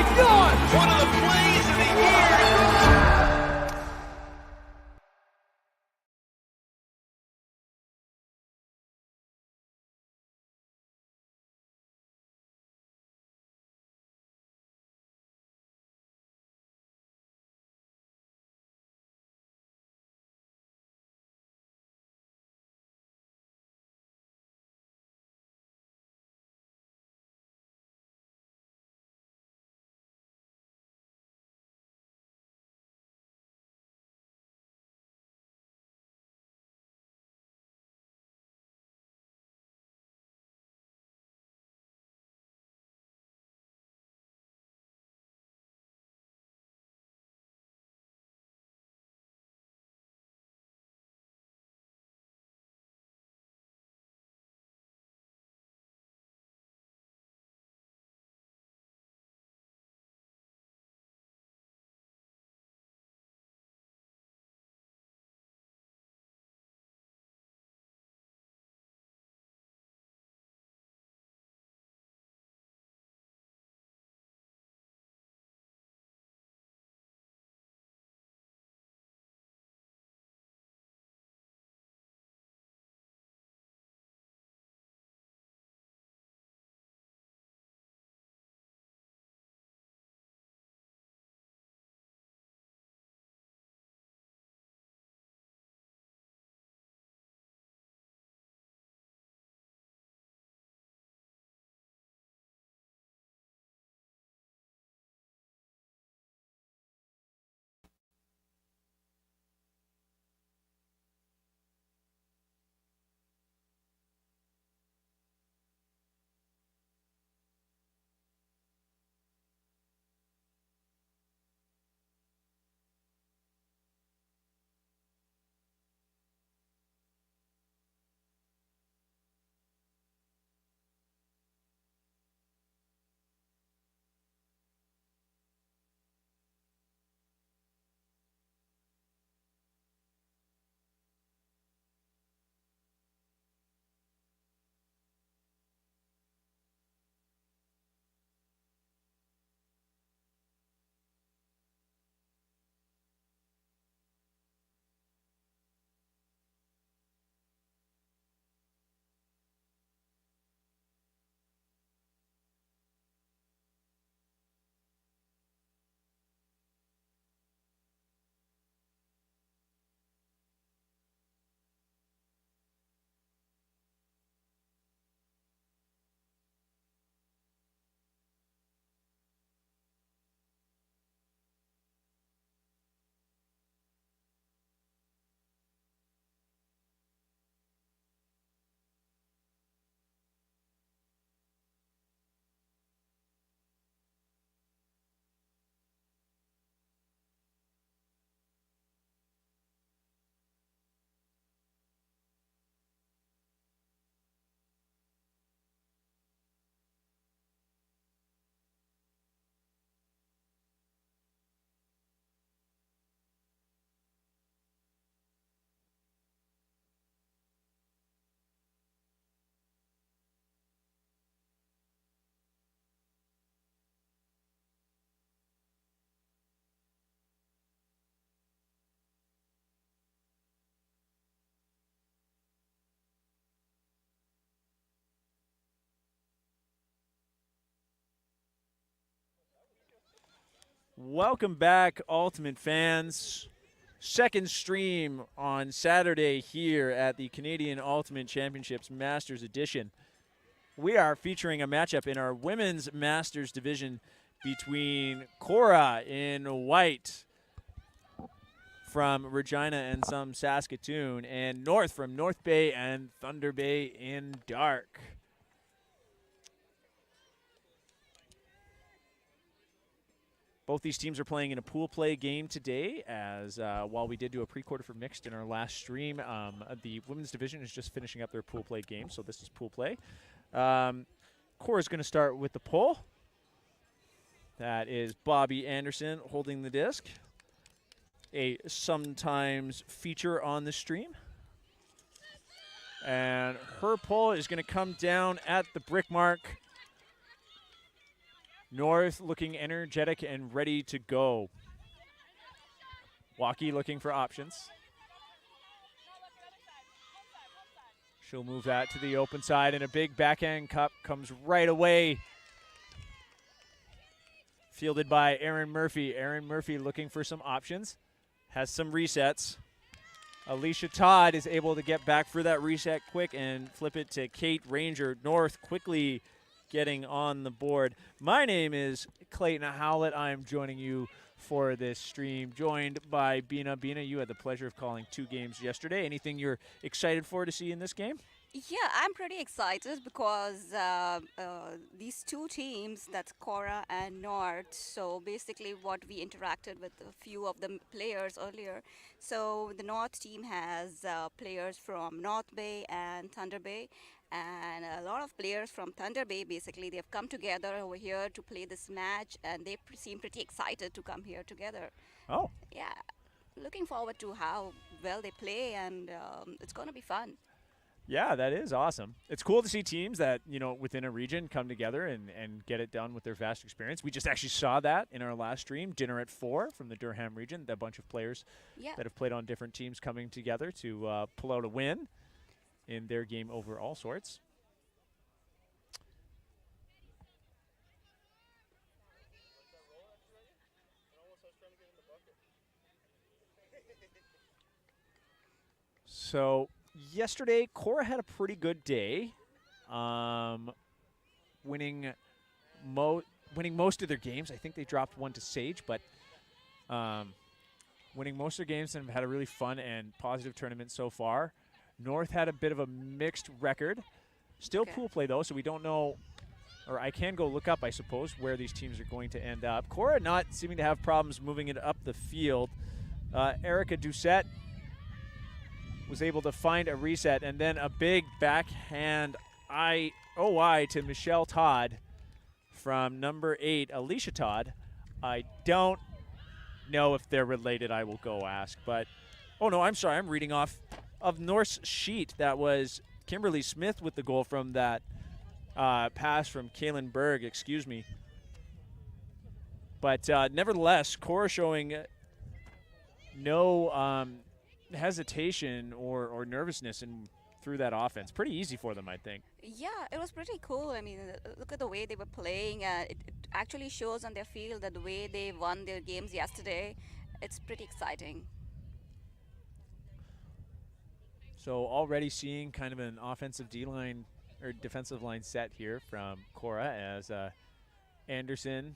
my God! One of the plays of the year. Welcome back, Ultimate fans. Second stream on Saturday here at the Canadian Ultimate Championships Masters Edition. We are featuring a matchup in our women's Masters division between Kora in white from Regina and some Saskatoon, and North from North Bay and Thunder Bay in dark. Both these teams are playing in a pool play game today, as while we did do a pre-quarter for mixed in our last stream, the women's division is just finishing up their pool play game, so this is pool play. Cora is going to start with the pull. That is Bobby Anderson holding the disc. A sometimes feature on the stream. And her pull is going to come down at the brick mark. North looking energetic and ready to go. Walkie looking for options. She'll move that to the open side, and a big backhand cup comes right away. Fielded by Erin Murphy. Erin Murphy looking for some options. Has some resets. Alicia Todd is able to get back for that reset quick and flip it to Kate Ranger. North quickly getting on the board. My name is Clayton Howlett. I'm joining you for this stream, joined by Bina. Bina, you had the pleasure of calling 2 games yesterday. Anything you're excited for to see in this game? Yeah, I'm pretty excited because these 2 teams, that's Kora and North, so basically what we interacted with a few of the players earlier. So the North team has players from North Bay and Thunder Bay, and a lot of players from Thunder Bay, basically, they've come together over here to play this match, and they seem pretty excited to come here together. Oh. Yeah, looking forward to how well they play, and it's going to be fun. Yeah, that is awesome. It's cool to see teams that, you know, within a region come together and get it done with their vast experience. We just actually saw that in our last stream, Dinner at 4 from the Durham region, a bunch of players that have played on different teams coming together to pull out a win in their game over all sorts. So yesterday, Kora had a pretty good day, winning most of their games. I think they dropped one to Sage, but winning most of their games and have had a really fun and positive tournament so far. North had a bit of a mixed record. Still pool play, though, so we don't know, or I can go look up, I suppose, where these teams are going to end up. Kora not seeming to have problems moving it up the field. Erica Doucette was able to find a reset, and then a big backhand OI to Michelle Todd from number 8, Alicia Todd. I don't know if they're related. I will go ask, but oh no, I'm sorry. I'm reading off of North's sheet. That was Kimberly Smith with the goal from that pass from Kaylin Berg. Excuse me. But nevertheless, Kora showing no hesitation or nervousness through that offense. Pretty easy for them, I think. Yeah, it was pretty cool. I mean, look at the way they were playing. It actually shows on their field that the way they won their games yesterday, it's pretty exciting. So already seeing kind of an offensive D-line or defensive line set here from Kora as Anderson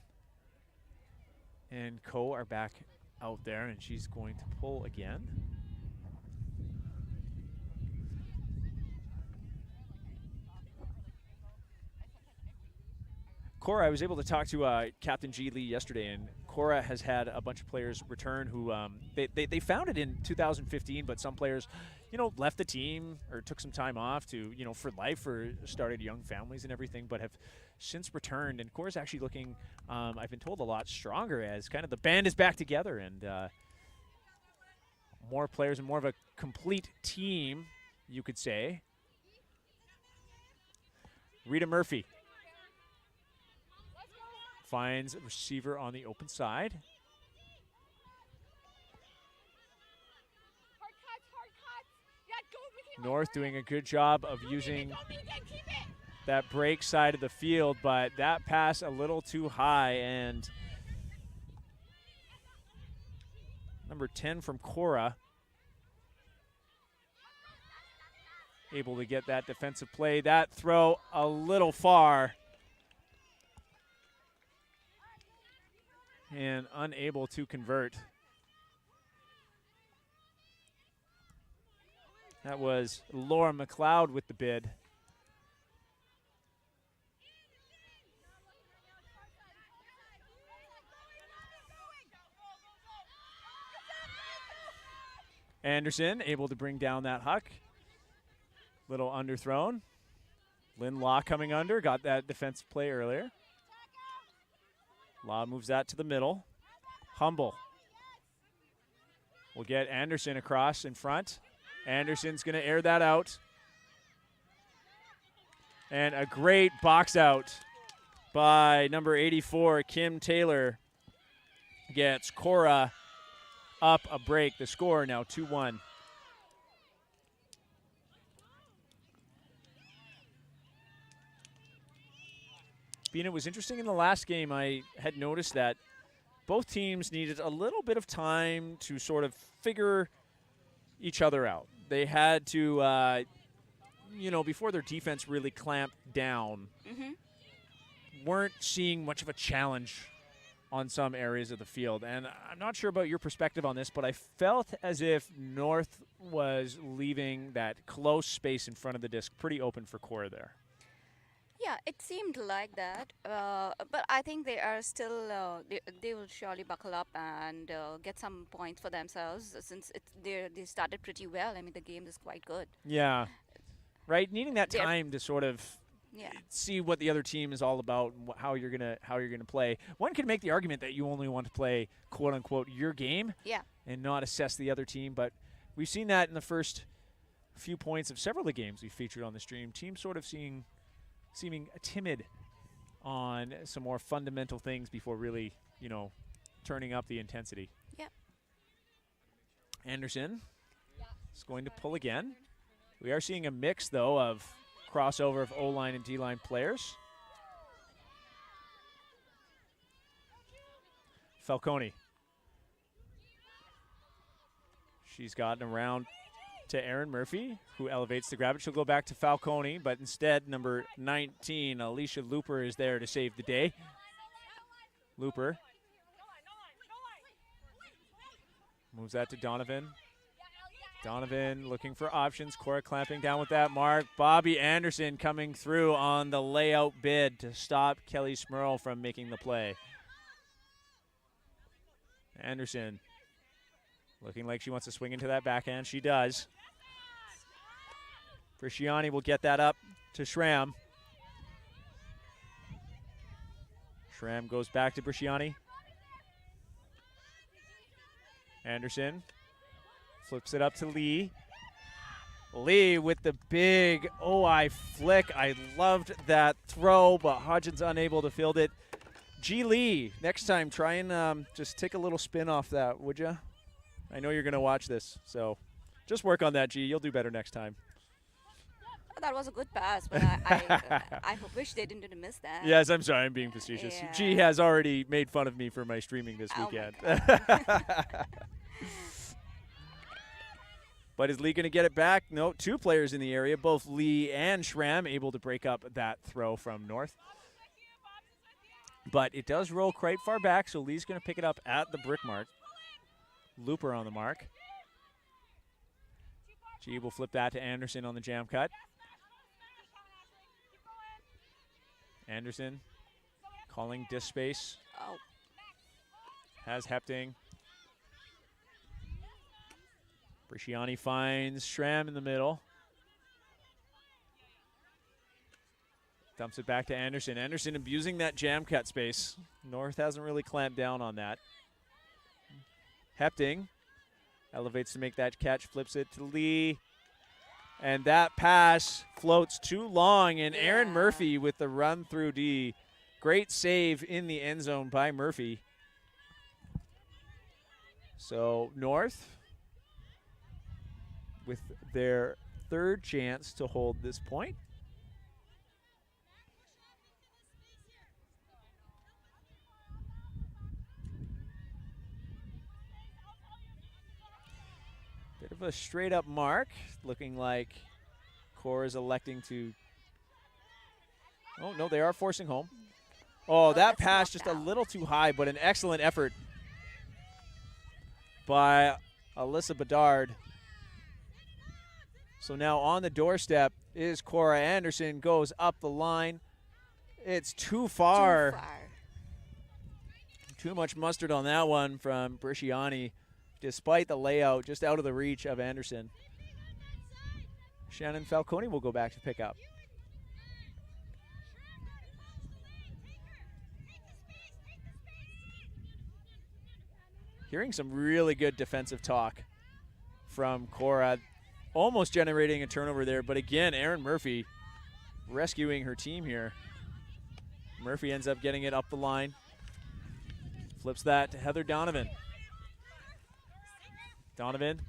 and Co are back out there, and she's going to pull again. Kora, I was able to talk to Captain G. Lee yesterday, and Kora has had a bunch of players return who they founded in 2015, but some players, you know, left the team or took some time off to, you know, for life or started young families and everything, but have since returned. And Kora's actually looking, I've been told, a lot stronger as kind of the band is back together and more players and more of a complete team, you could say. Rita Murphy finds a receiver on the open side. North doing a good job of using that break side of the field, but that pass a little too high, and number 10 from Kora able to get that defensive play. That throw a little far and unable to convert. That was Laura McLeod with the bid. Anderson able to bring down that huck. Little underthrown. Lynn Law coming under, got that defensive play earlier. Law moves that to the middle. Humble will get Anderson across in front. Anderson's going to air that out. And a great box out by number 84, Kim Taylor, gets Kora up a break. The score now 2-1. Being it was interesting in the last game, I had noticed that both teams needed a little bit of time to sort of figure each other out. They had to, before their defense really clamped down, weren't seeing much of a challenge on some areas of the field. And I'm not sure about your perspective on this, but I felt as if North was leaving that close space in front of the disc pretty open for Kora there. Yeah, it seemed like that, but I think they are still. They will surely buckle up and get some points for themselves since they started pretty well. I mean, the game is quite good. Yeah, right. Needing that They're- time to sort of Yeah. see what the other team is all about and how you're gonna play. One could make the argument that you only want to play quote unquote your game, Yeah. and not assess the other team. But we've seen that in the first few points of several of the games we featured on the stream. Teams sort of seeming timid on some more fundamental things before really, turning up the intensity. Yep. Anderson is going to pull again. We are seeing a mix, though, of crossover of O-line and D-line players. Falcone. She's gotten around to Erin Murphy, who elevates the grab it. She'll go back to Falcone, but instead, number 19, Alicia Looper, is there to save the day. Looper moves that to Donovan. Donovan looking for options. Kora clamping down with that mark. Bobby Anderson coming through on the layout bid to stop Kelly Smurl from making the play. Anderson looking like she wants to swing into that backhand. She does. Bresciani will get that up to Schramm. Schramm goes back to Bresciani. Anderson flips it up to Lee. Lee with the big OI flick. I loved that throw, but Hodgins unable to field it. G. Lee, next time try and just take a little spin off that, would you? I know you're going to watch this, so just work on that, G. You'll do better next time. That was a good pass, but I wish they didn't miss that. Yes, I'm sorry. I'm being facetious. Yeah. G has already made fun of me for my streaming this Oh my weekend. God. But is Lee going to get it back? No, two players in the area, both Lee and Schramm, able to break up that throw from North. But it does roll quite far back, so Lee's going to pick it up at the brick mark. Looper on the mark. G will flip that to Anderson on the jam cut. Anderson calling disc space. Oh. Has Hepting. Bresciani finds Schramm in the middle. Dumps it back to Anderson. Anderson abusing that jam cut space. North hasn't really clamped down on that. Hepting elevates to make that catch, flips it to Lee. And that pass floats too long, and Erin Yeah. Murphy with the run through D. Great save in the end zone by Murphy. So North with their third chance to hold this point. Bit of a straight up mark, looking like Kora is electing to. Oh, no, they are forcing home. Oh, that that's pass knocked just a out. little too high, but an excellent effort by Alyssa Bedard. So now on the doorstep is Kora Anderson, goes up the line. It's too far. Too far. Too much mustard on that one from Bresciani, despite the layout just out of the reach of Anderson. Shannon Falcone will go back to pick up. Hearing some really good defensive talk from Kora, almost generating a turnover there, but again, Erin Murphy rescuing her team here. Murphy ends up getting it up the line. Flips that to Heather Donovan. Donovan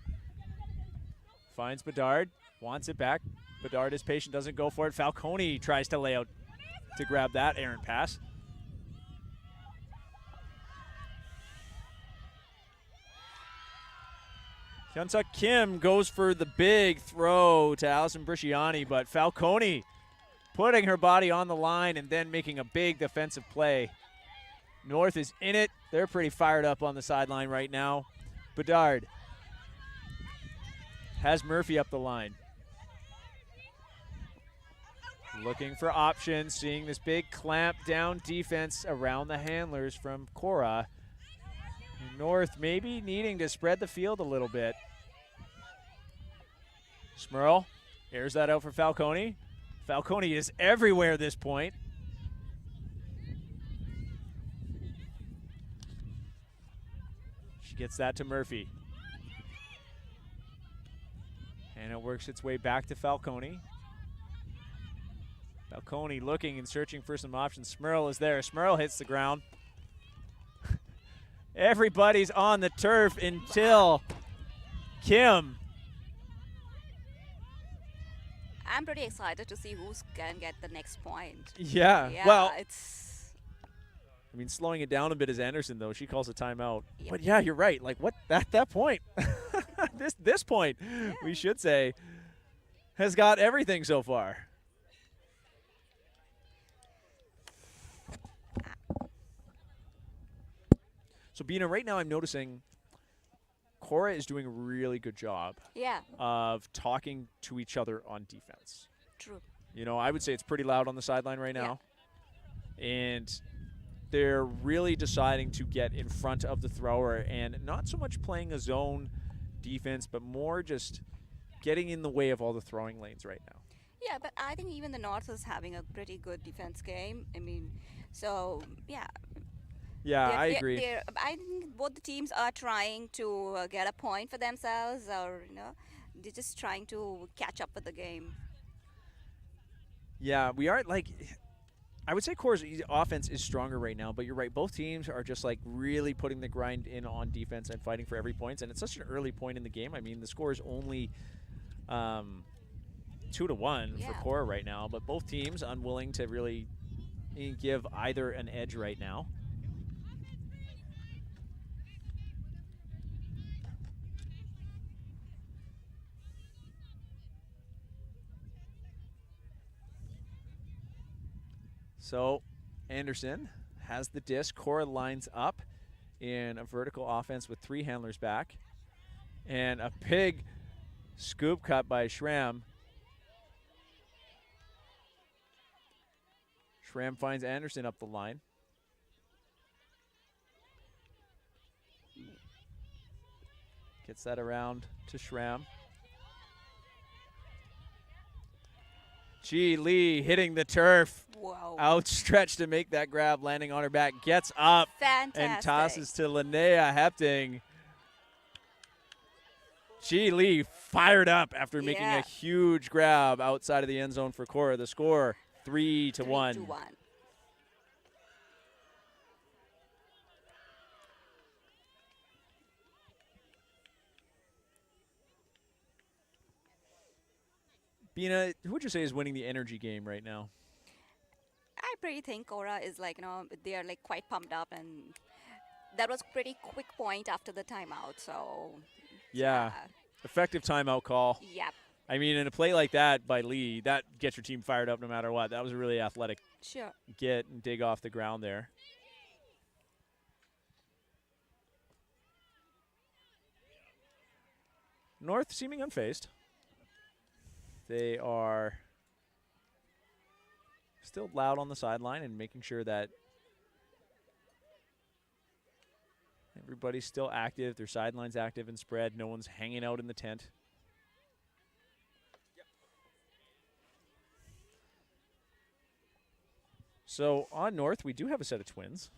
finds Bedard, wants it back. Bedard is patient, doesn't go for it. Falcone tries to lay out to grab that errant pass. Hyunsuk Kim goes for the big throw to Allison Bresciani, but Falcone putting her body on the line and then making a big defensive play. North is in it. They're pretty fired up on the sideline right now. Bedard has Murphy up the line. Looking for options, seeing this big clamp down defense around the handlers from Kora. North maybe needing to spread the field a little bit. Smurl airs that out for Falcone. Falcone is everywhere at this point. She gets that to Murphy. And it works its way back to Falcone. Falcone looking and searching for some options. Smurl is there. Smurl hits the ground. Everybody's on the turf until Kim. I'm pretty excited to see who's can get the next point. Yeah. Yeah, Well, it's I mean, slowing it down a bit is Anderson, though. She calls a timeout. Yep. But yeah, you're right. Like, what? That point, this point, we should say, has got everything so far. So, Bina, right now I'm noticing Kora is doing a really good job yeah, of talking to each other on defense. true. You know, I would say it's pretty loud on the sideline right now. And they're really deciding to get in front of the thrower and not so much playing a zone defense, but more just getting in the way of all the throwing lanes right now. Yeah, but I think even the North is having a pretty good defense game. I mean, so yeah. Yeah, I agree. I think both the teams are trying to get a point for themselves, or they're just trying to catch up with the game. Yeah, we are like, I would say Cora's offense is stronger right now, but you're right. Both teams are just like really putting the grind in on defense and fighting for every point. And it's such an early point in the game. I mean, the score is only 2-1 for Kora right now, but both teams unwilling to really give either an edge right now. So Anderson has the disc. Kora lines up in a vertical offense with 3 handlers back. And a big scoop cut by Schramm. Schramm finds Anderson up the line. Gets that around to Schramm. Chi Lee hitting the turf. Whoa. Outstretched to make that grab, landing on her back. Gets up Fantastic. and tosses to Linnea Hepting. Chi Lee fired up after making a huge grab outside of the end zone for Kora. The score 3-1. 3-1. Bina, who would you say is winning the energy game right now? I pretty think Kora is like, they are like quite pumped up, and that was pretty quick point after the timeout. So Yeah. Effective timeout call. Yep. I mean, in a play like that by Lee, that gets your team fired up no matter what. That was a really athletic Sure. get and dig off the ground there. North seeming unfazed. They are still loud on the sideline and making sure that everybody's still active. Their sideline's active and spread. No one's hanging out in the tent. So on North, we do have a set of twins.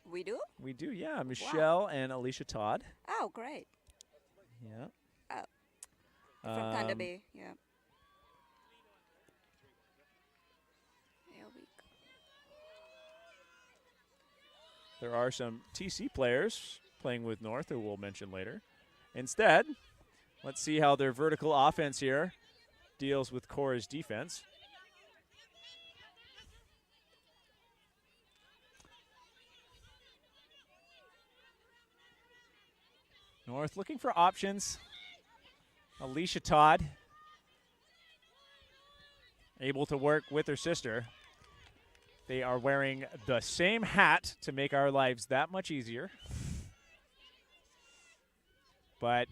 We do? We do, yeah. Michelle and Alicia Todd. Oh, great. Yeah. From Thunder Bay, yeah. There we go. there are some TC players playing with North who we'll mention later. Instead, let's see how their vertical offense here deals with Kora's defense. North looking for options. Alicia Todd able to work with her sister. They are wearing the same hat to make our lives that much easier. But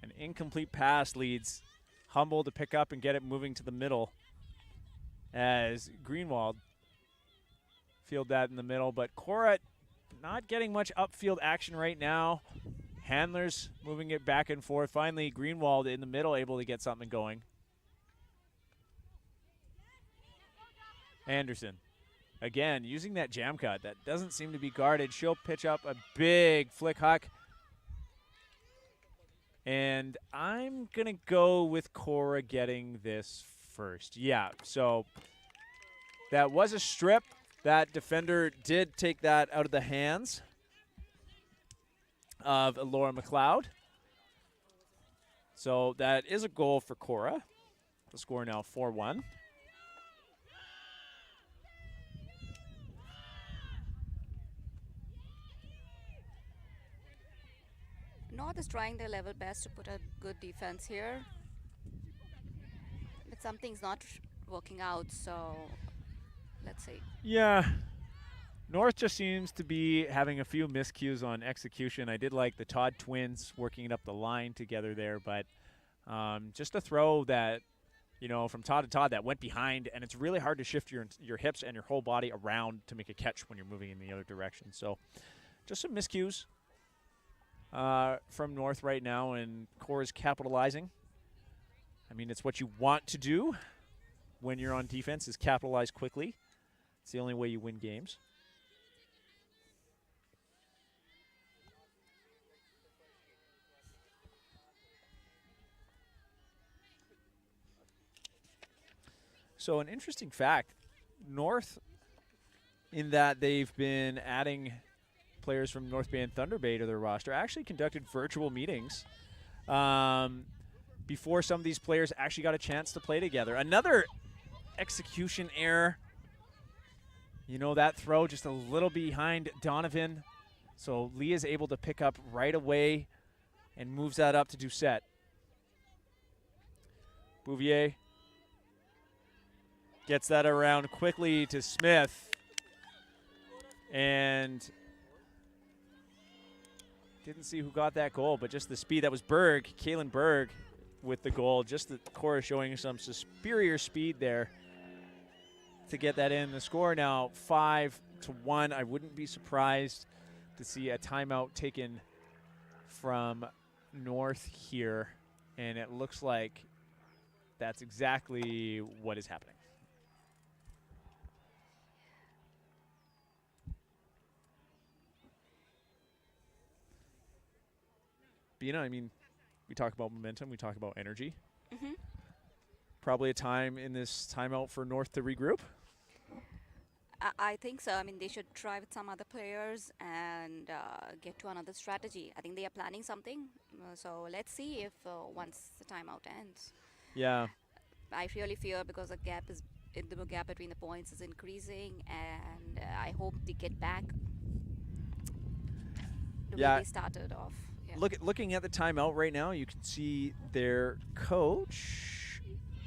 an incomplete pass leads Humble to pick up and get it moving to the middle as Greenwald field that in the middle. But Kora not getting much upfield action right now. Handlers moving it back and forth. Finally, Greenwald in the middle able to get something going. Anderson, again, using that jam cut. That doesn't seem to be guarded. She'll pitch up a big flick huck. And I'm going to go with Kora getting this first. Yeah, so that was a strip. That defender did take that out of the hands of Laura McLeod. So that is a goal for Kora. The score now 4-1. North is trying their level best to put a good defense here. But something's not working out, so let's see. Yeah. North just seems to be having a few miscues on execution. I did like the Todd twins working up the line together there, but just a throw that, you know, from Todd to Todd that went behind, and it's really hard to shift your hips and your whole body around to make a catch when you're moving in the other direction. So just some miscues from North right now, and Kora's capitalizing. I mean, it's what you want to do when you're on defense is capitalize quickly. It's the only way you win games. So an interesting fact, North, in that they've been adding players from North Bay and Thunder Bay to their roster, actually conducted virtual meetings before some of these players actually got a chance to play together. Another execution error. You know, that throw just a little behind Donovan. So Leah's able to pick up right away and moves that up to Doucette. Bouvier gets that around quickly to Smith. And didn't see who got that goal, but just the speed. That was Berg, Kaylin Berg with the goal. Just the Kora showing some superior speed there to get that in. The score now 5-1. I wouldn't be surprised to see a timeout taken from North here, and it looks like that's exactly what is happening. Bina, I mean, we talk about momentum, we talk about energy. Mm-hmm. Probably a time in this timeout for North to regroup. I think so. I mean, they should try with some other players and get to another strategy. I think they are planning something. So let's see if once the timeout ends. Yeah. I really fear because the gap between the points is increasing, and I hope they get back the way they started off. Yeah. Looking at the timeout right now, you can see their coach,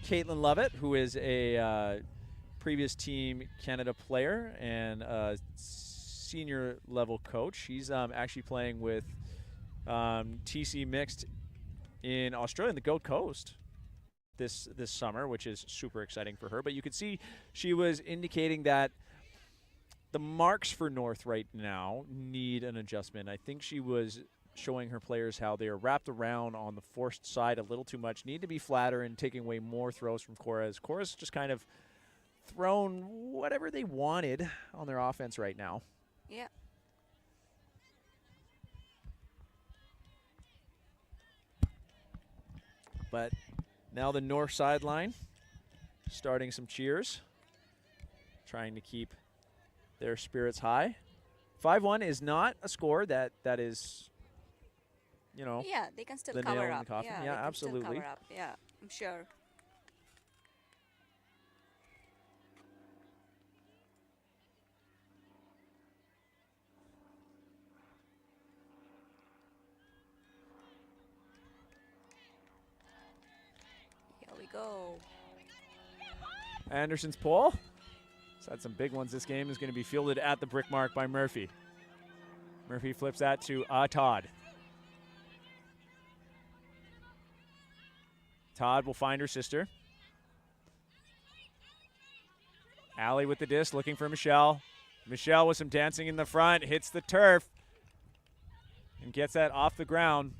Caitlin Lovett, who is a previous Team Canada player and a senior level coach. She's actually playing with TC Mixed in Australia, in the Gold Coast this summer, which is super exciting for her. But you could see she was indicating that the marks for North right now need an adjustment. I think she was showing her players how they are wrapped around on the forced side a little too much, need to be flatter and taking away more throws from Kora. Kora's just kind of thrown whatever they wanted on their offense right now. Yeah. But now the north sideline starting some cheers, trying to keep their spirits high. 5-1 is not a score that is, you know, Yeah, they can still the nail cover in the up. coffin. Yeah, Yeah, they can absolutely. Still cover up. Yeah, I'm sure. Here we go. Anderson's pull. He's had some big ones this game. Is going to be fielded at the brick mark by Murphy. Murphy flips that to Todd. Todd will find her sister. Allie with the disc, looking for Michelle. Michelle with some dancing in the front, hits the turf, and gets that off the ground.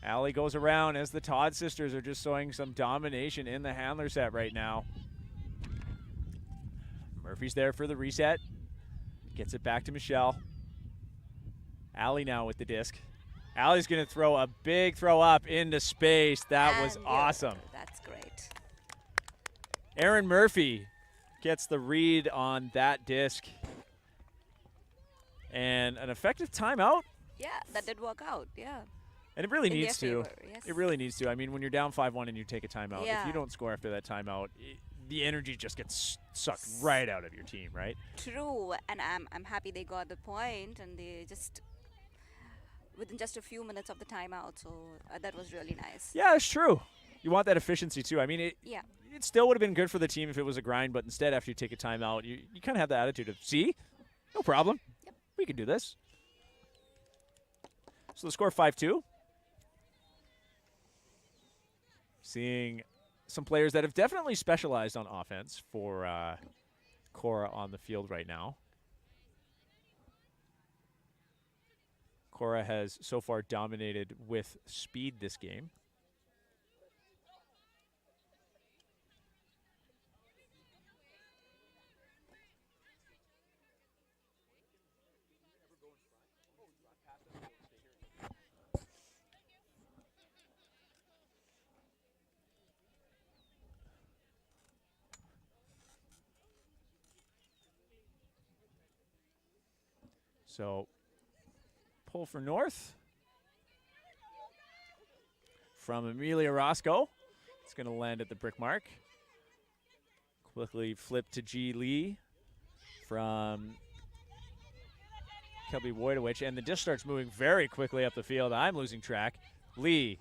Allie goes around as the Todd sisters are just showing some domination in the handler set right now. Murphy's there for the reset. Gets it back to Michelle. Allie now with the disc. Allie's going to throw a big throw up into space. That was And awesome. That's great. Aaron Murphy gets the read on that disc. And an effective timeout. Yeah, that did work out. Yeah. And it really In their needs to. favor, yes. It really needs to. I mean, when you're down 5-1 and you take a timeout, if Yeah. you don't score after that timeout, the energy just gets sucked right out of your team, right? True, and I'm happy they got the point, and they just within just a few minutes of the timeout. So that was really nice. Yeah, it's true. You want that efficiency too. I mean, it still would have been good for the team if it was a grind, but instead, after you take a timeout, you kind of have the attitude of, see, no problem. Yep. We can do this. So the score 5-2. Seeing some players that have definitely specialized on offense for Kora on the field right now. Kora has so far dominated with speed this game. So, pull for North from Amelia Roscoe. It's going to land at the brick mark. Quickly flip to G. Lee from Kelby Wojtowicz, and the disc starts moving very quickly up the field. I'm losing track. Lee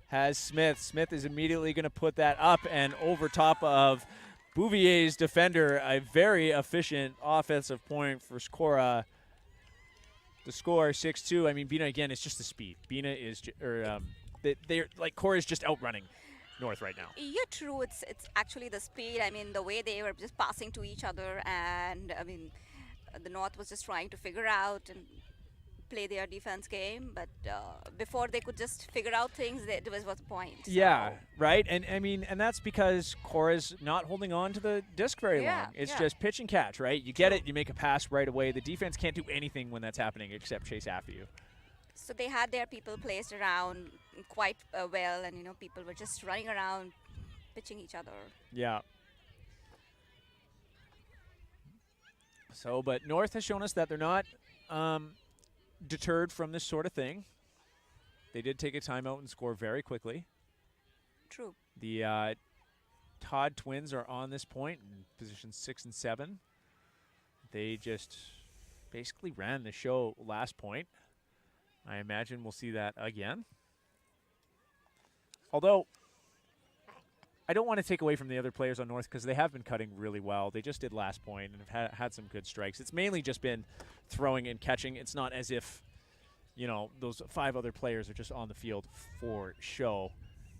has Smith. Smith is immediately going to put that up and over top of Bouvier's defender. A very efficient offensive point for Kora. The score 6-2. I mean, Bina again. It's just the speed. Bina is, they're like Kora's just outrunning North right now. Yeah, true. It's actually the speed. I mean, the way they were just passing to each other, and I mean, the North was just trying to figure out and play their defense game, but before they could just figure out things, it was the point. Yeah, So, right. And I mean, and that's because Kora's not holding on to the disc very long. It's just pitch and catch, right? You get it, you make a pass right away. The defense can't do anything when that's happening except chase after you. so they had their people placed around quite well, and you know, people were just running around, pitching each other. Yeah. So, but North has shown us that they're not deterred from this sort of thing. They did take a timeout and score very quickly. True. The Todd twins are on this point in positions 6 and 7. They just basically ran the show last point. I imagine we'll see that again. Although, I don't want to take away from the other players on North because they have been cutting really well. They just did last point and have had some good strikes. It's mainly just been throwing and catching. It's not as if, you know, those 5 other players are just on the field for show.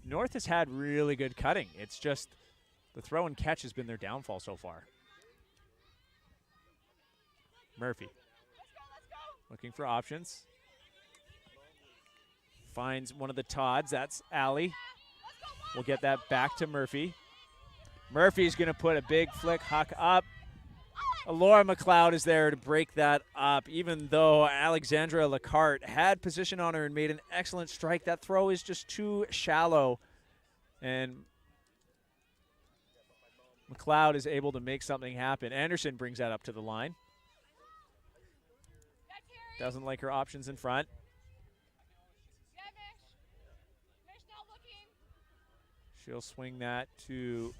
North has had really good cutting. It's just the throw and catch has been their downfall so far. Murphy looking for options. Finds one of the Todds. That's Allie. We'll get that back to Murphy. Murphy's going to put a big flick huck up. Laura McLeod is there to break that up, even though Alexandra Lacarte had position on her and made an excellent strike. That throw is just too shallow. And McLeod is able to make something happen. Anderson brings that up to the line. Doesn't like her options in front. She'll swing that to,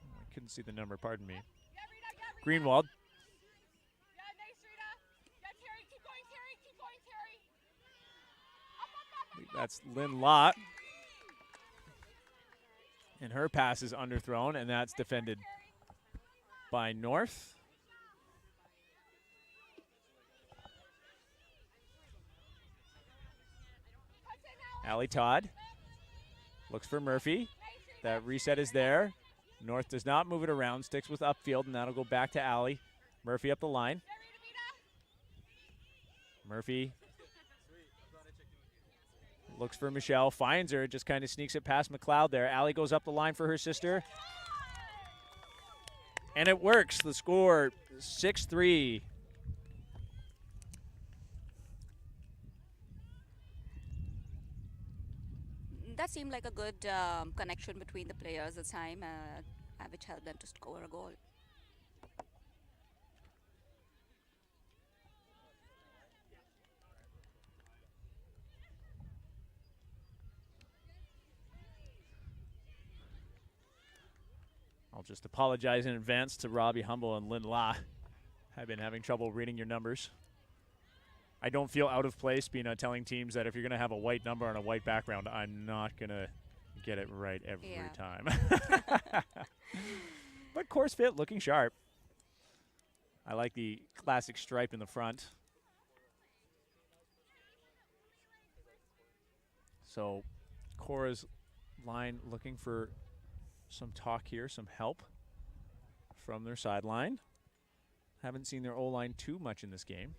I couldn't see the number, pardon me. Greenwald. That's Lynn Lott. And her pass is underthrown, and that's defended by North. Allie Todd looks for Murphy. That reset is there. North does not move it around, sticks with upfield, and that'll go back to Allie. Murphy up the line. Murphy looks for Michelle, finds her, just kind of sneaks it past McLeod there. Allie goes up the line for her sister. And it works. The score, 6-3. That seemed like a good connection between the players this time, which helped them to score a goal. I'll just apologize in advance to Robbie Humble and Lynn La. I've been having trouble reading your numbers. I don't feel out of place being telling teams that if you're going to have a white number on a white background, I'm not going to get it right every time. But course fit, looking sharp. I like the classic stripe in the front. So Kora's line looking for some talk here, some help from their sideline. Haven't seen their O-line too much in this game.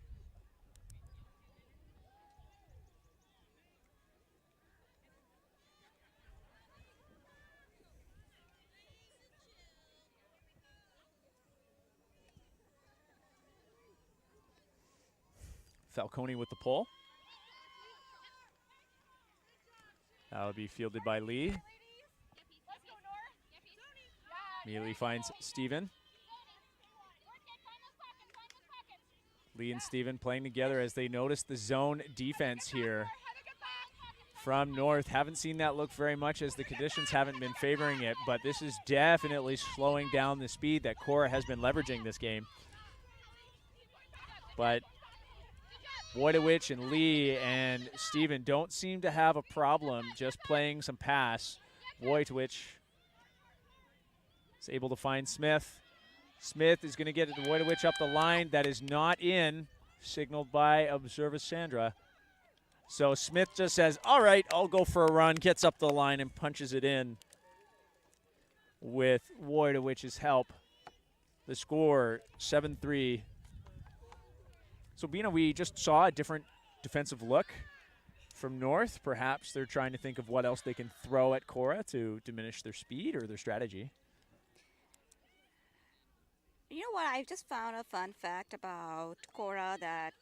Falcone with the pull. That'll be fielded by Lee. Immediately finds Steven. Lee and Steven playing together as they notice the zone defense here from North. Haven't seen that look very much as the conditions haven't been favoring it, but this is definitely slowing down the speed that Kora has been leveraging this game. But Wojtowicz and Lee and Steven don't seem to have a problem just playing some pass. Wojtowicz is able to find Smith. Smith is going to get it to Wojtowicz up the line. That is not in, signaled by Observa Sandra. So Smith just says, all right, I'll go for a run, gets up the line and punches it in with Wojtowicz's help. The score, 7-3. So, Bina, we just saw a different defensive look from North. Perhaps they're trying to think of what else they can throw at Kora to diminish their speed or their strategy. You know what? I just found a fun fact about Kora that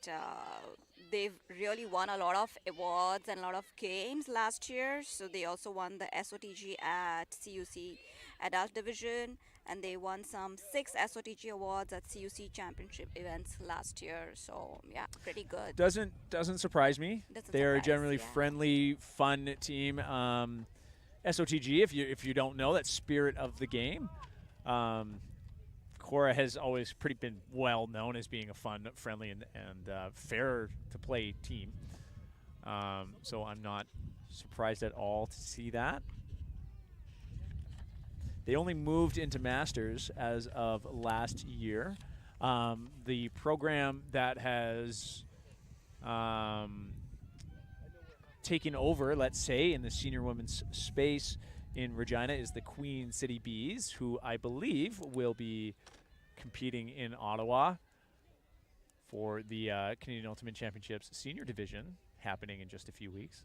they've really won a lot of awards and a lot of games last year. So they also won the SOTG at CUC Adult Division, and they won some 6 SOTG awards at CUC Championship events last year. So yeah, pretty good. Doesn't surprise me. They're a generally friendly, fun team. SOTG, if you don't know, that spirit of the game. Kora has always pretty been well known as being a fun, friendly, and fair to play team. So I'm not surprised at all to see that. They only moved into Masters as of last year. The program that has taken over, let's say, in the senior women's space in Regina is the Queen City Bees, who I believe will be competing in Ottawa for the Canadian Ultimate Championships Senior Division, happening in just a few weeks.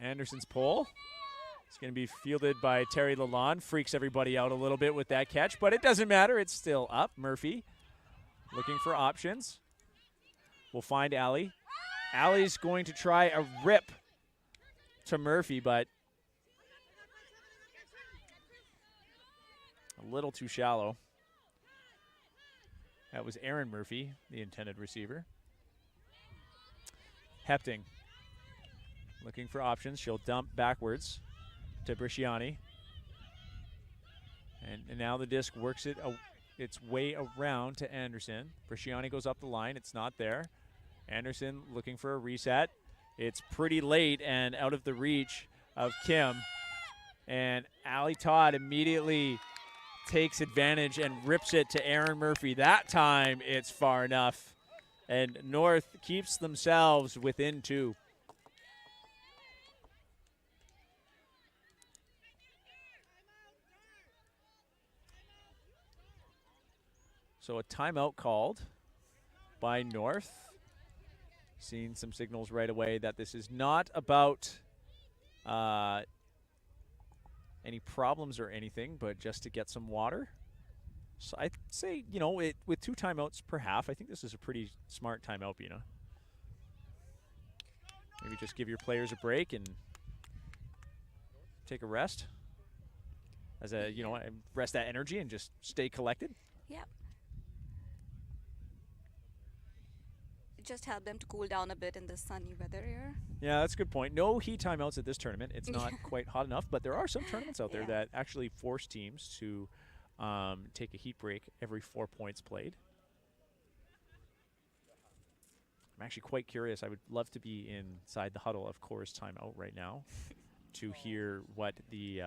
Anderson's pull. It's going to be fielded by Terry Lalonde. Freaks everybody out a little bit with that catch, but it doesn't matter. It's still up. Murphy looking for options. We'll find Allie. Allie's going to try a rip to Murphy, but a little too shallow. That was Aaron Murphy, the intended receiver. Hepting looking for options. She'll dump backwards to Bresciani. And now the disc works its way around to Anderson. Bresciani goes up the line. It's not there. Anderson looking for a reset. It's pretty late and out of the reach of Kim. And Allie Todd immediately takes advantage and rips it to Aaron Murphy. That time it's far enough. And North keeps themselves within 2. So a timeout called by North. Seeing some signals right away that this is not about any problems or anything, but just to get some water. So I'd say, you know, with 2 timeouts per half, I think this is a pretty smart timeout, Bina. Maybe just give your players a break and take a rest. As a, you know, rest that energy and just stay collected. Yep. Just help them to cool down a bit in this sunny weather here. Yeah, that's a good point. No heat timeouts at this tournament. It's not quite hot enough, but there are some tournaments out there that actually force teams to take a heat break every 4 points played. I'm actually quite curious. I would love to be inside the huddle of Kora's timeout right now to hear what the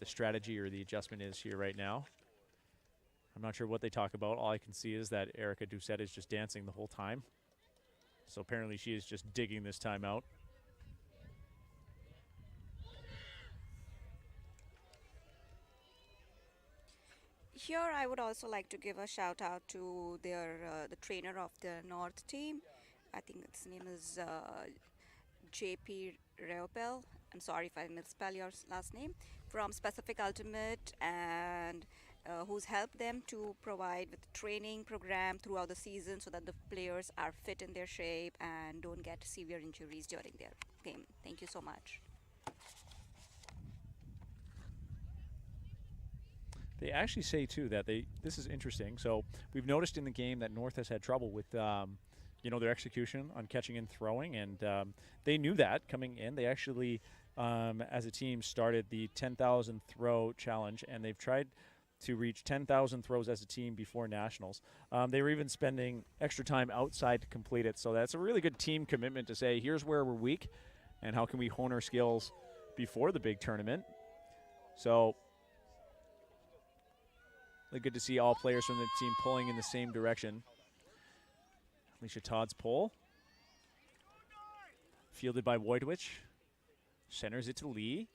strategy or the adjustment is here right now. I'm not sure what they talk about. All I can see is that Erica Doucette is just dancing the whole time. So apparently she is just digging this time out. Here I would also like to give a shout out to the trainer of the North team. I think his name is JP Reopel. I'm sorry if I misspell your last name. From Specific Ultimate, and who's helped them to provide with training program throughout the season so that the players are fit in their shape and don't get severe injuries during their game. Thank you so much. They actually say too that this is interesting. So we've noticed in the game that North has had trouble with you know, their execution on catching and throwing, and they knew that coming in. They actually as a team started the 10,000 throw challenge, and they've tried to reach 10,000 throws as a team before nationals. They were even spending extra time outside to complete it. So that's a really good team commitment to say, here's where we're weak and how can we hone our skills before the big tournament. So really good to see all players from the team pulling in the same direction. Alicia Todd's pull. Fielded by Wojtowicz. Centers it to Lee.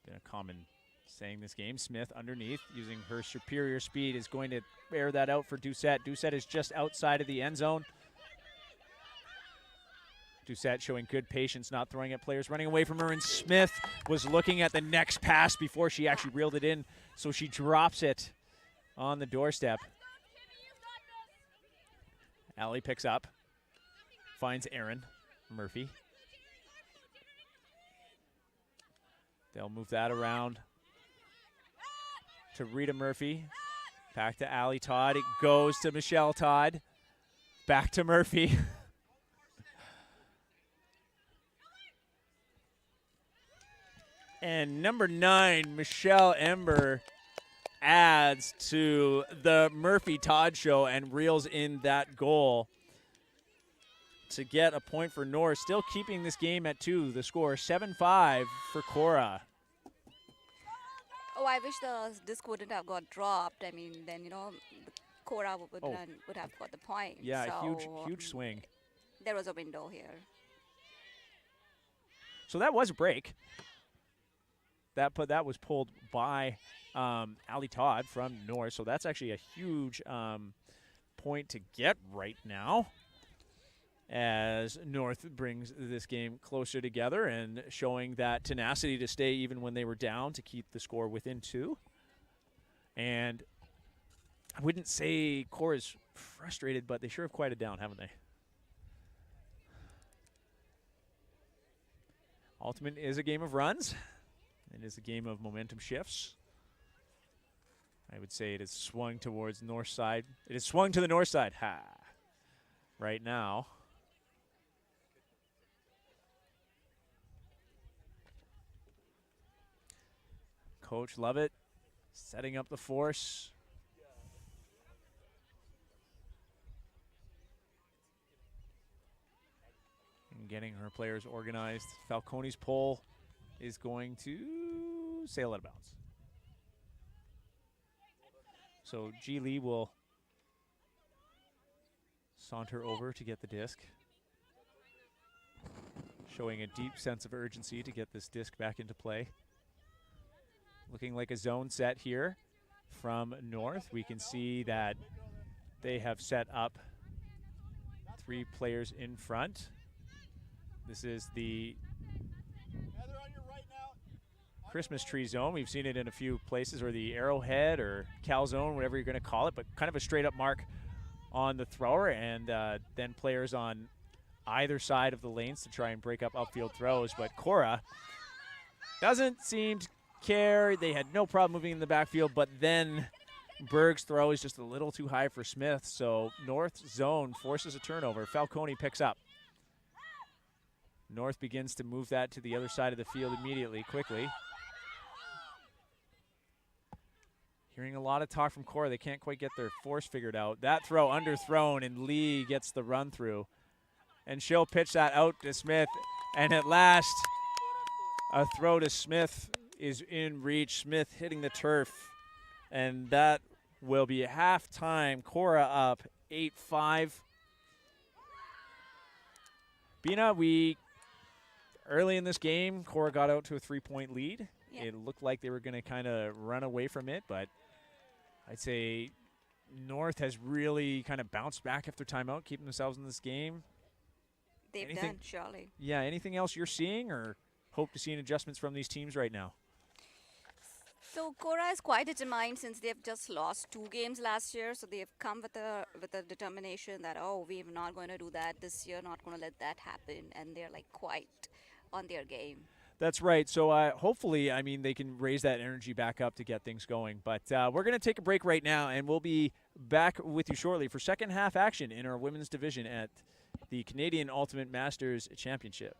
Been a common saying this game. Smith underneath, using her superior speed, is going to air that out for Doucette. Doucette is just outside of the end zone. Doucette showing good patience, not throwing at players, running away from her, and Smith was looking at the next pass before she actually reeled it in, so she drops it on the doorstep. Allie picks up, finds Aaron Murphy. They'll move that around to Rita Murphy. Back to Allie Todd. It goes to Michelle Todd. Back to Murphy. And number 9, Michelle Ember, adds to the Murphy-Todd show and reels in that goal to get a point for North, still keeping this game at 2. The score 7-5 for Kora. Oh, I wish the disc wouldn't have got dropped. I mean, then, you know, Kora would have got the point. Yeah, so, huge swing. There was a window here. So that was a break. That was pulled by Allie Todd from North. So that's actually a huge point to get right now, as North brings this game closer together and showing that tenacity to stay even when they were down to keep the score within 2. And I wouldn't say Kora's frustrated, but they sure have quieted down, haven't they? Ultimate is a game of runs. It is a game of momentum shifts. I would say it is swung towards north side. It is swung to the north side. Ha! Right now. Coach Lovett setting up the force. And getting her players organized. Falcone's pole is going to sail out of bounds. So Ji Lee will saunter over to get the disc. Showing a deep sense of urgency to get this disc back into play. Looking like a zone set here from North. We can see that they have set up 3 players in front. This is the Christmas tree zone. We've seen it in a few places, or the arrowhead or calzone, whatever you're going to call it, but kind of a straight up mark on the thrower, and then players on either side of the lanes to try and break up upfield throws. But Kora doesn't seem to care. They had no problem moving in the backfield, but then Berg's throw is just a little too high for Smith, so North zone forces a turnover. Falcone picks up. North begins to move that to the other side of the field immediately, quickly. Hearing a lot of talk from Kora. They can't quite get their force figured out. That throw underthrown, and Lee gets the run through. And she'll pitch that out to Smith. And at last, a throw to Smith is in reach. Smith hitting the turf. And that will be halftime. Kora up 8-5. Bina, early in this game, Kora got out to a 3-point lead. Yeah. It looked like they were going to kind of run away from it, but I'd say North has really kind of bounced back after timeout, keeping themselves in this game. They've done, surely. Yeah, anything else you're seeing or hope to see in adjustments from these teams right now? So Kora is quite determined since they've just lost 2 games last year. So they've come with a determination that, oh, we're not going to do that this year, not going to let that happen. And they're like quite on their game. That's right. So hopefully, I mean, they can raise that energy back up to get things going. But we're going to take a break right now, and we'll be back with you shortly for second half action in our women's division at the Canadian Ultimate Masters Championship.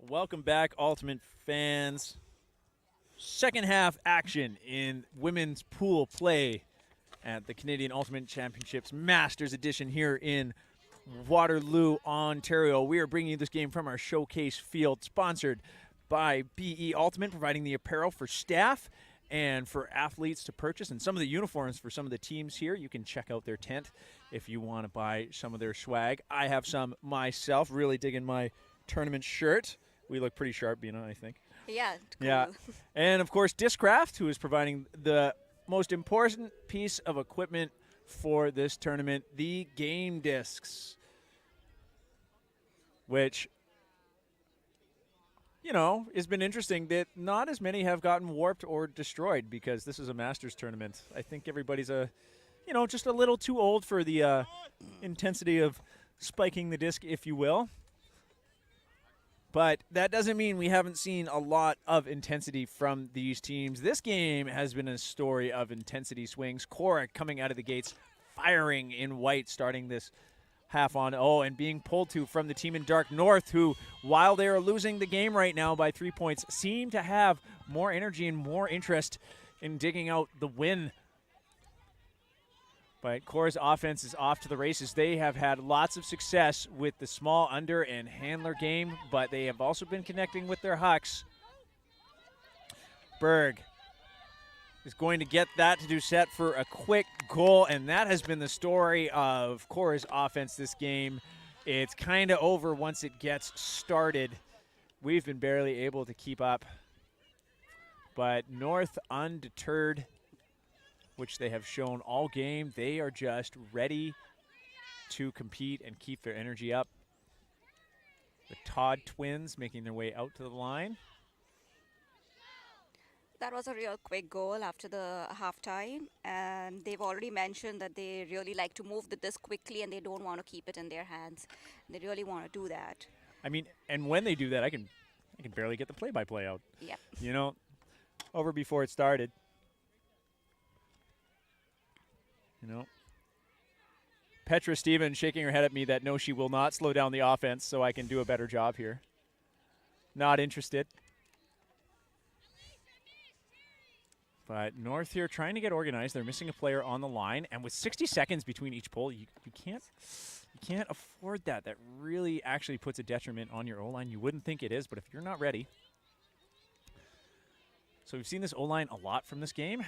Welcome back, Ultimate fans. Second half action in women's pool play at the Canadian Ultimate Championships Masters Edition here in Waterloo, Ontario. We are bringing you this game from our showcase field, sponsored by BE Ultimate, providing the apparel for staff and for athletes to purchase, and some of the uniforms for some of the teams here. You can check out their tent if you want to buy some of their swag. I have some myself, really digging my tournament shirt. We look pretty sharp, Bina, I think. Yeah. Cool. Yeah. And, of course, Discraft, who is providing the most important piece of equipment for this tournament, the game discs, which, you know, has been interesting that not as many have gotten warped or destroyed because this is a Masters tournament. I think everybody's just a little too old for the intensity of spiking the disc, if you will. But that doesn't mean we haven't seen a lot of intensity from these teams. This game has been a story of intensity swings. Kora coming out of the gates, firing in white, starting this half on. Oh, and being pulled to from the team in dark north, who, while they are losing the game right now by 3 points, seem to have more energy and more interest in digging out the win. But Kora's offense is off to the races. They have had lots of success with the small under and handler game, but they have also been connecting with their hucks. Berg is going to get that to do set for a quick goal, and that has been the story of Kora's offense this game. It's kind of over once it gets started. We've been barely able to keep up. But North undeterred, which they have shown all game. They are just ready to compete and keep their energy up. The Todd twins making their way out to the line. That was a real quick goal after the halftime, and they've already mentioned that they really like to move the disc quickly and they don't want to keep it in their hands. They really want to do that. I mean, and when they do that, I can barely get the play-by-play out. Yep. You know, over before it started. You know, Petra Stevens shaking her head at me that no, she will not slow down the offense so I can do a better job here. Not interested. But North here trying to get organized. They're missing a player on the line, and with 60 seconds between each pull, you can't afford that. That really actually puts a detriment on your O-line. You wouldn't think it is, but if you're not ready. So we've seen this O-line a lot from this game.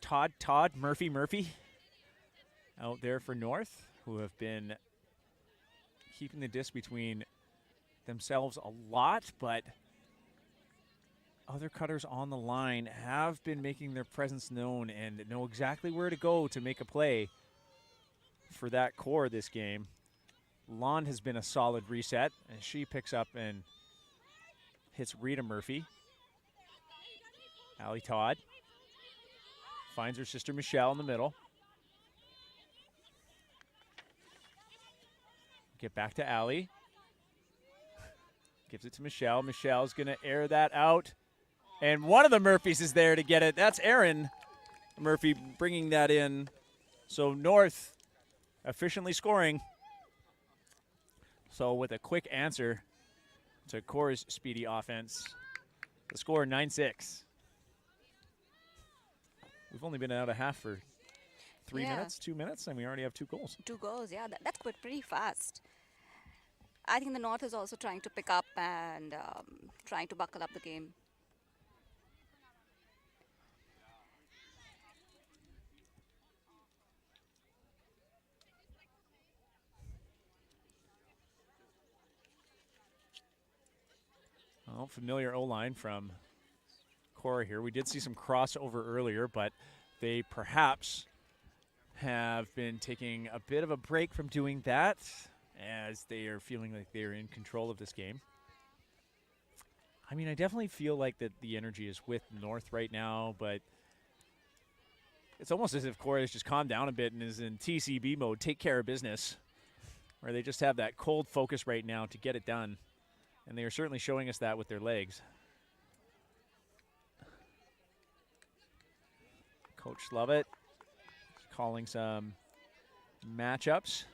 Todd, Murphy. Out there for North, who have been keeping the disc between themselves a lot, but other cutters on the line have been making their presence known and know exactly where to go to make a play for that core this game. Lond has been a solid reset, and she picks up and hits Rita Murphy. Allie Todd finds her sister Michelle in the middle. Get back to Allie. Gives it to Michelle. Michelle's going to air that out. And one of the Murphys is there to get it. That's Erin Murphy bringing that in. So North efficiently scoring. So with a quick answer to Kora's speedy offense, the score 9-6. We've only been out of half for 3 minutes, 2 minutes, and we already have 2 goals. 2 goals, yeah, that's quite pretty fast. I think the North is also trying to pick up and trying to buckle up the game. Well, familiar O-line from Kora here. We did see some crossover earlier, but they perhaps have been taking a bit of a break from doing that as they are feeling like they're in control of this game. I mean, I definitely feel like that the energy is with North right now, but it's almost as if Kora has just calmed down a bit and is in TCB mode, take care of business, where they just have that cold focus right now to get it done. And they are certainly showing us that with their legs. Coach Lovett calling some matchups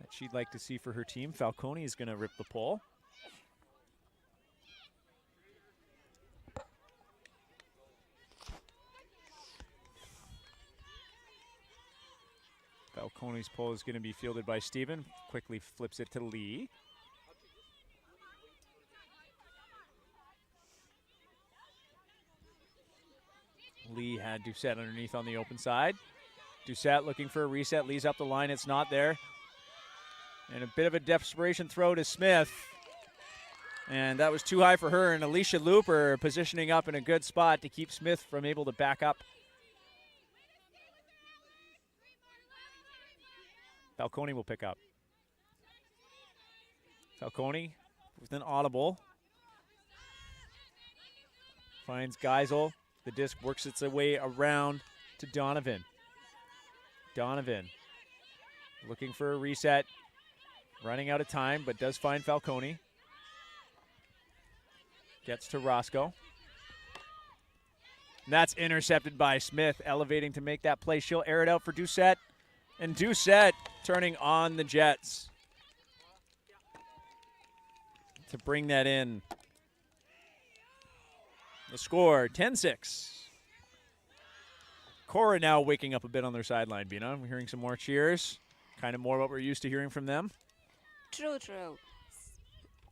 that she'd like to see for her team. Falcone is going to rip the pull. Falcone's pull is going to be fielded by Steven. Quickly flips it to Lee. Lee had Doucette underneath on the open side. Doucette looking for a reset. Lee's up the line. It's not there. And a bit of a desperation throw to Smith. And that was too high for her. And Alicia Looper positioning up in a good spot to keep Smith from able to back up. Falcone will pick up. Falcone with an audible. Finds Geisel. The disc works its way around to Donovan. Donovan looking for a reset. Running out of time, but does find Falcone. Gets to Roscoe. And that's intercepted by Smith, elevating to make that play. She'll air it out for Doucette. And Doucette turning on the Jets to bring that in. The score, 10-6. Kora now waking up a bit on their sideline, Bina. We're hearing some more cheers. Kind of more what we're used to hearing from them. True, true.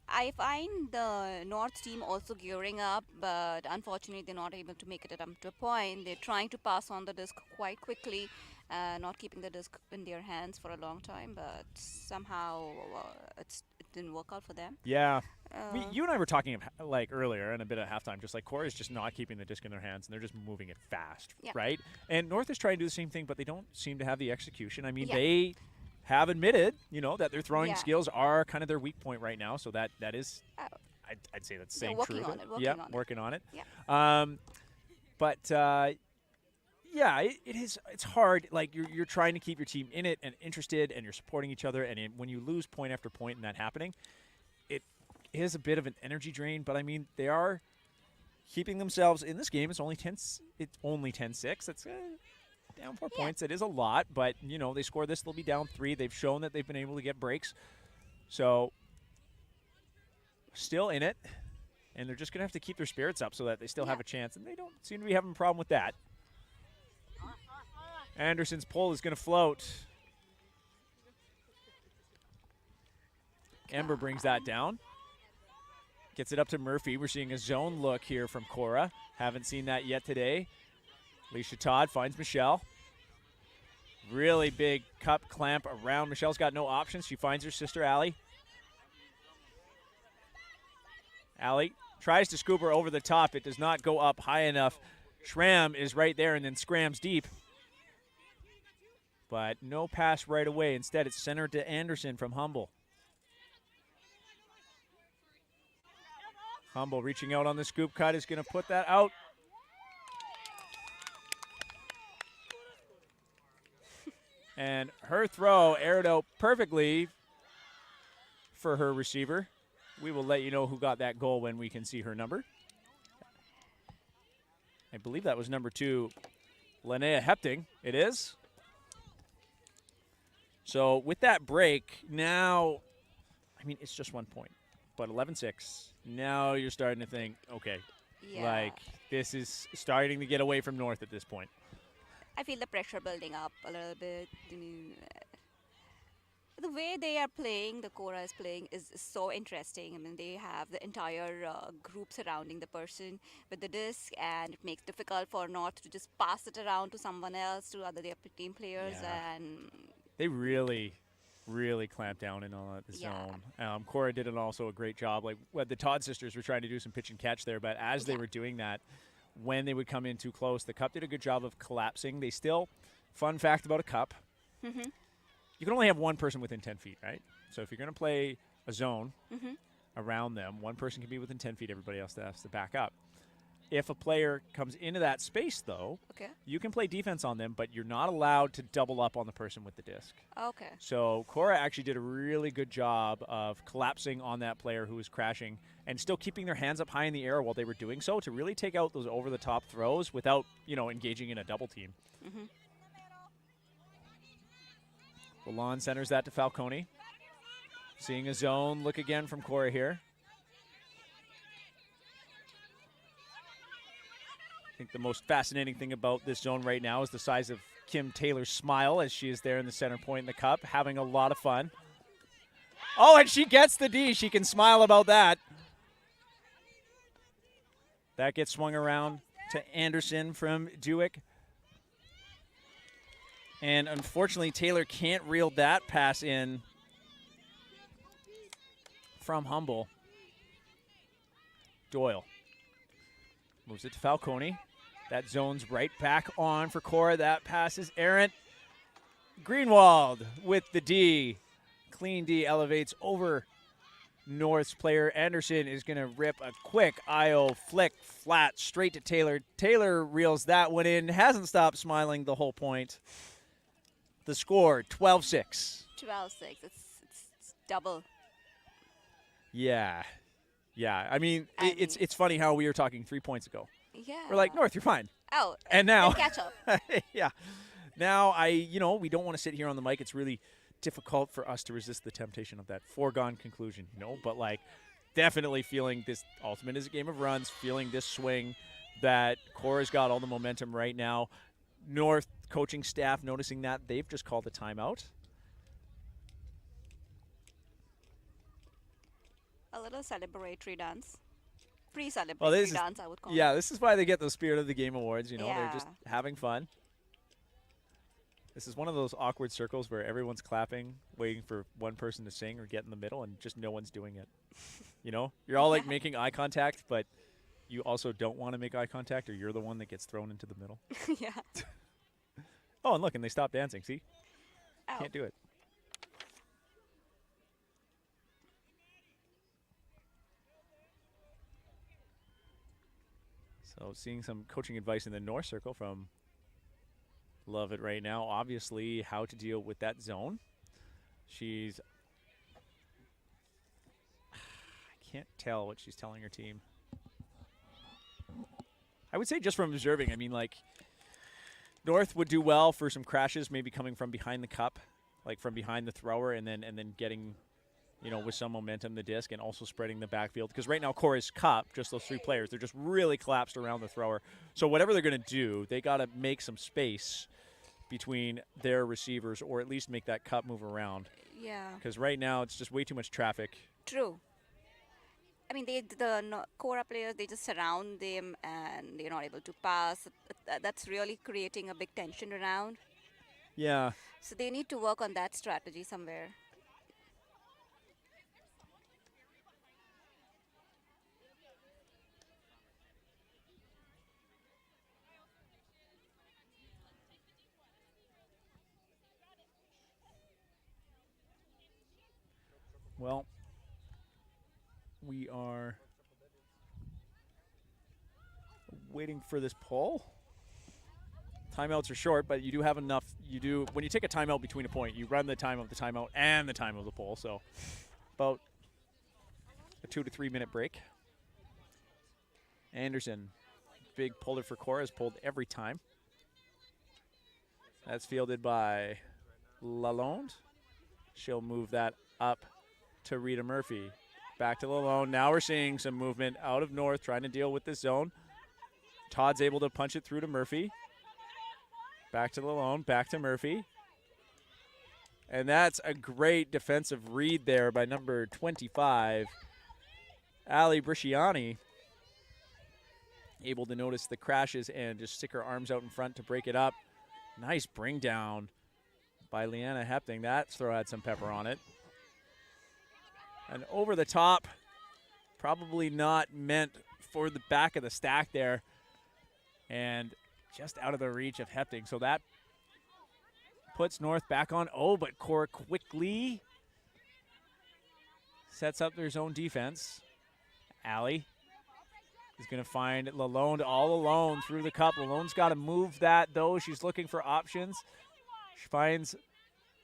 I find the North team also gearing up, but unfortunately they're not able to make it up to a point. They're trying to pass on the disc quite quickly, not keeping the disc in their hands for a long time, but somehow it didn't work out for them. Yeah. You and I were talking like earlier and a bit at halftime, just like Kora's just not keeping the disc in their hands and they're just moving it fast, right? And North is trying to do the same thing, but they don't seem to have the execution. I mean, they have admitted, that their throwing skills are kind of their weak point right now. So that is, I'd say that's saying true. Working on it. Yeah. It's hard. Like you're trying to keep your team in it and interested, and you're supporting each other. And when you lose point after point and that happening, it is a bit of an energy drain. But I mean, they are keeping themselves in this game. It's only 10-6. It's down 4 points. It is a lot, but they score this, they'll be down 3. They've shown that they've been able to get breaks. So still in it, and they're just going to have to keep their spirits up so that they still have a chance, and they don't seem to be having a problem with that. Anderson's pull is going to float. Ember brings that down. Gets it up to Murphy. We're seeing a zone look here from Kora. Haven't seen that yet today. Alicia Todd finds Michelle. Really big cup clamp around. Michelle's got no options. She finds her sister, Allie. Allie tries to scoop her over the top. It does not go up high enough. Schramm is right there and then scrams deep. But no pass right away. Instead, it's centered to Anderson from Humble. Humble reaching out on the scoop cut is going to put that out. And her throw aired out perfectly for her receiver. We will let you know who got that goal when we can see her number. I believe that was number 2, Linnea Hepting. It is. So with that break, now, I mean, it's just 1 point. But 11-6, now you're starting to think, okay, like this is starting to get away from North at this point. I feel the pressure building up a little bit. The way they are playing, the Kora is playing, is so interesting. I mean, they have the entire group surrounding the person with the disc, and it makes it difficult for North to just pass it around to someone else, to other their team players. And they really clamped down in on the zone. Kora did also a great job. Like the Todd sisters were trying to do some pitch and catch there, but as they were doing that, when they would come in too close, the cup did a good job of collapsing. They still, fun fact about a cup, you can only have one person within 10 feet, right? So if you're going to play a zone around them, one person can be within 10 feet, everybody else has to back up. If a player comes into that space, though, you can play defense on them, but you're not allowed to double up on the person with the disc. Okay. So Kora actually did a really good job of collapsing on that player who was crashing and still keeping their hands up high in the air while they were doing so to really take out those over-the-top throws without, engaging in a double team. Lalonde centers that to Falcone. Seeing a zone look again from Kora here. I think the most fascinating thing about this zone right now is the size of Kim Taylor smile as she is there in the center point in the cup, having a lot of fun. Oh, and she gets the D. She can smile about that. That gets swung around to Anderson from Dewick. And unfortunately, Taylor can't reel that pass in from Humble. Doyle moves it to Falcone. That zone's right back on for Kora. That pass is errant. Greenwald with the D. Clean D elevates over North's player. Anderson is going to rip a quick IO flick flat straight to Taylor. Taylor reels that one in. Hasn't stopped smiling the whole point. The score, 12-6. 12-6. It's double. Yeah. Yeah. I mean, it's funny how we were talking 3 points ago. Yeah. We're like, North, you're fine. Oh. And now. Catch up. Yeah. Now, we don't want to sit here on the mic. It's really difficult for us to resist the temptation of that foregone conclusion, but like definitely feeling this ultimate is a game of runs, feeling this swing that Kora's got all the momentum right now. North coaching staff noticing that they've just called a timeout. A little celebratory dance. Pre-celebratory dance, I would call it. Yeah, this is why they get the Spirit of the Game awards, They're just having fun. This is one of those awkward circles where everyone's clapping, waiting for one person to sing or get in the middle, and just no one's doing it. You're all like making eye contact, but you also don't want to make eye contact, or you're the one that gets thrown into the middle. Yeah. Oh, and look, and they stopped dancing. See? Ow. Can't do it. So seeing some coaching advice in the North Circle from Love It right now. Obviously, how to deal with that zone. I can't tell what she's telling her team. I would say just from observing, North would do well for some crashes, maybe coming from behind the cup, like from behind the thrower, and then getting, with some momentum the disc, and also spreading the backfield. Because right now, Kora's cup, just those three players, they're just really collapsed around the thrower. So whatever they're going to do, they got to make some space between their receivers, or at least make that cup move around. Yeah. Because right now, it's just way too much traffic. True. The Kora players, they just surround them and they're not able to pass. That's really creating a big tension around. Yeah. So they need to work on that strategy somewhere. Well, we are waiting for this poll. Timeouts are short, but you do have enough. When you take a timeout between a point, you run the time of the timeout and the time of the poll. So about a 2 to 3 minute break. Anderson, big puller for Kora, has pulled every time. That's fielded by Lalonde. She'll move that up to Rita Murphy. Back to Lalonde. Now we're seeing some movement out of North, trying to deal with this zone. Todd's able to punch it through to Murphy. Back to Lalonde, back to Murphy. And that's a great defensive read there by number 25, Ali Bresciani. Able to notice the crashes and just stick her arms out in front to break it up. Nice bring down by Leanna Hepting. That throw had some pepper on it. And over the top, probably not meant for the back of the stack there. And just out of the reach of Hepting. So that puts North back on. Oh, but Kora quickly sets up their zone defense. Allie is going to find Lalonde all alone through the cup. Lalonde's got to move that, though. She's looking for options. She finds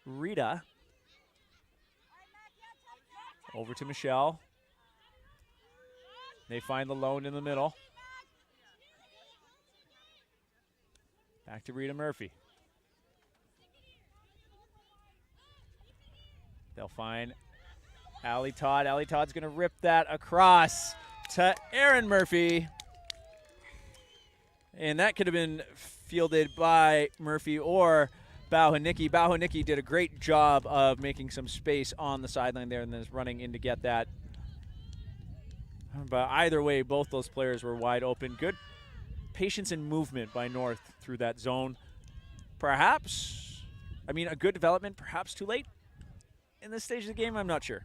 Rita. Over to Michelle. They find Lalonde in the middle. Back to Rita Murphy. They'll find Allie Todd. Allie Todd's going to rip that across to Erin Murphy. And that could have been fielded by Murphy or Bauhanicki. Bauhanicki did a great job of making some space on the sideline there and then is running in to get that. But either way, both those players were wide open. Good patience and movement by North through that zone. Perhaps, I mean, a good development, perhaps too late in this stage of the game. I'm not sure.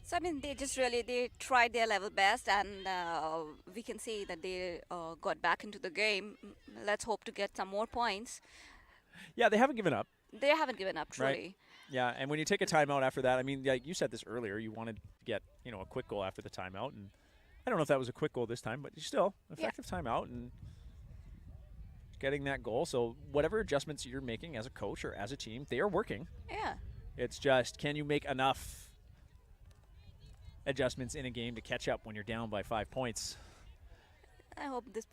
So I mean, they tried their level best, and we can see that they got back into the game. Let's hope to get some more points. Yeah, they haven't given up. They haven't given up, truly. Right. Yeah, and when you take a timeout after that, I mean, like you said this earlier, you wanted to get, you know, a quick goal after the timeout, and I don't know if that was a quick goal this time, but still, effective timeout and getting that goal. So whatever adjustments you're making as a coach or as a team, they are working. Yeah. It's just, can you make enough adjustments in a game to catch up when you're down by 5 points? I hope this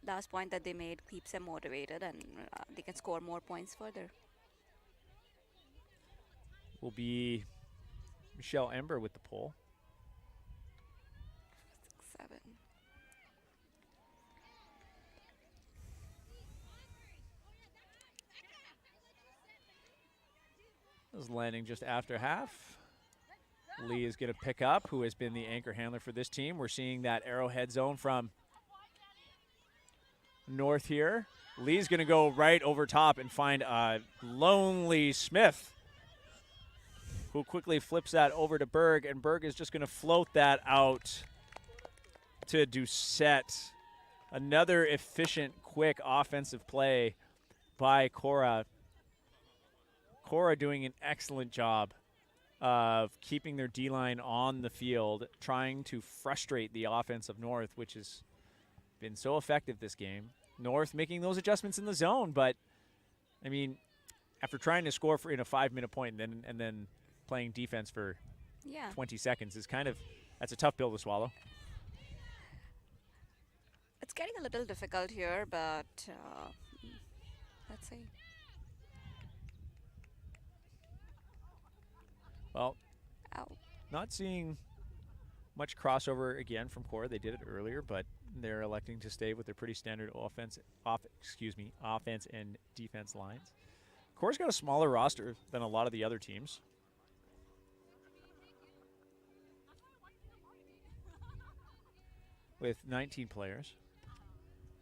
last point that they made, keeps them motivated and they can score more points further. Will be Michelle Ember with the pull. 7. This is landing just after half. Lee is going to pick up, who has been the anchor handler for this team. We're seeing that arrowhead zone from North here. Lee's going to go right over top and find a lonely Smith, who quickly flips that over to Berg, and Berg is just going to float that out to Doucette. Another efficient, quick offensive play by Kora. Kora doing an excellent job of keeping their D-line on the field, trying to frustrate the offense of North, which has been so effective this game. North making those adjustments in the zone, but, I mean, after trying to score in a 5-minute point and then playing defense for 20 seconds is kind of, that's a tough pill to swallow. It's getting a little difficult here, but let's see. Well, Ow. not seeing much crossover again from Kora. They did it earlier, but they're electing to stay with their pretty standard offense and defense lines. Kora's got a smaller roster than a lot of the other teams. With 19 players.